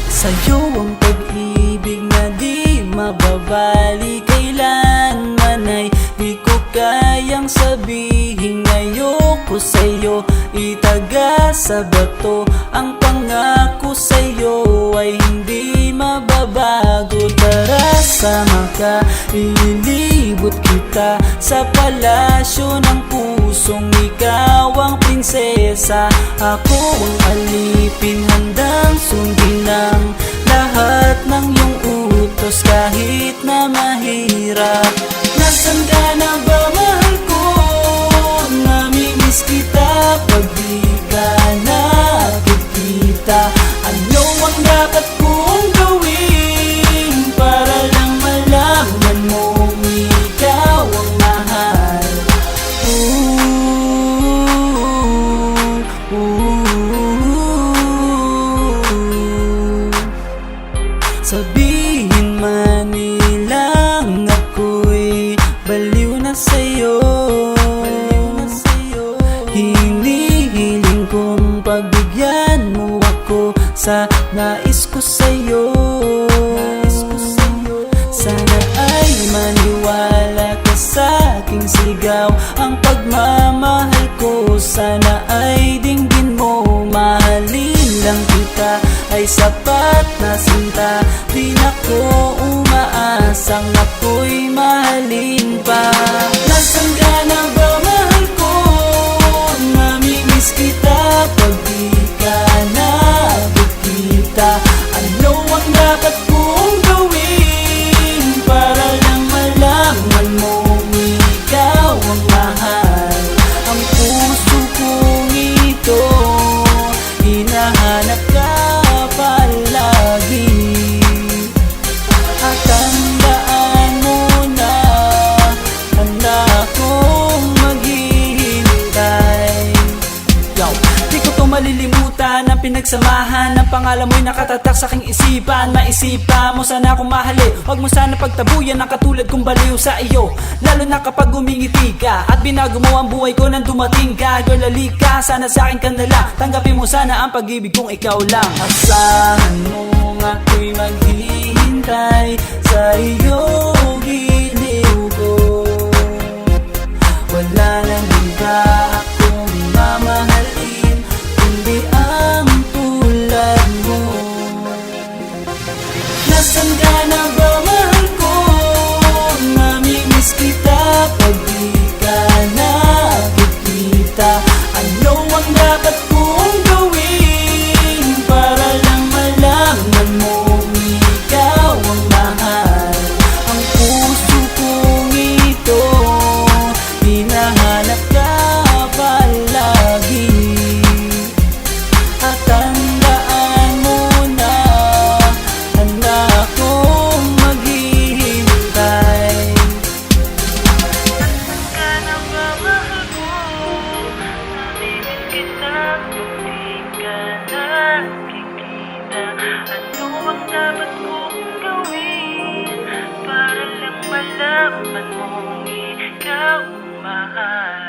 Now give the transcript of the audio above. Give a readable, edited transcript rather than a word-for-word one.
Sa'yo ang pag-ibig na di mababali, kailanman ay di ko kayang sabihin. Ayoko sa'yo itaga sa bato, ang pangako sa'yo ay hindi mababago. Tara sama ka, ililibot kita sa palasyo ng pusong ikaw ang prinsesa. Ako ang alipin, handang sundin ang lahat ng iyong utos kahit na mahirap. Nasaan ka na ba, mahal ko? Namimiss kita pag di ka nakikita. Ano ang dapat kong gawin para lang malaman mong ikaw ang mahal? Sabihin man nilang ako'y baliw na sa'yo, hinihiling kong pagbigyan mo ako sa nais ko sa'yo. Sana ay maniwala ka sa aking sigaw, ang pagmamahal ko sana ay dinggin mo. Mahalin lang kita ay sapat na sinta, di na ko umaasang ako'y mahalin pa. Nasaan ka na ba, mahal ko? Namimiss kita pag di ka nakikita. Ano ang dapat kong gawin para lang malaman mong ikaw ang mahal? Ang puso kong ito hinahanap ka palagi, at tandaan mo na handa akong maghihintay. Di ko to malilimutan ang pinagsamahan, ang pangalan mo'y nakatatak sa aking isipan. Maisipan mo sana akong mahalin, huwag mo sana pagtabuyan ang katulad kong baliw sa iyo. Lalo na kapag umingiti ka at binago mo ang buhay ko nang dumating ka. Girl, halika, sana sa akin ka na lang, tanggapin mo sana ang pag-ibig kong ikaw lang. Asahan mo ako'y maghihintay sa iyong giliw ko. Wala nang iba akong mamahalin kundi ang tulad mo. Nasaan ka na ba, mahal ko? Namimiss kita pag di ka nakikita. Ano ang dapat kong gawin para lang malaman mong ikaw ang mahal? Ang puso kong ito hinahanap ka palagi, at tandaan mo na handa akong maghihintay. Nasaan ka na ba, mahal ko? Namimiss kita kung di ka nakikita. Ano ang dapat kong gawin para lang malaman mong ikaw ang mahal?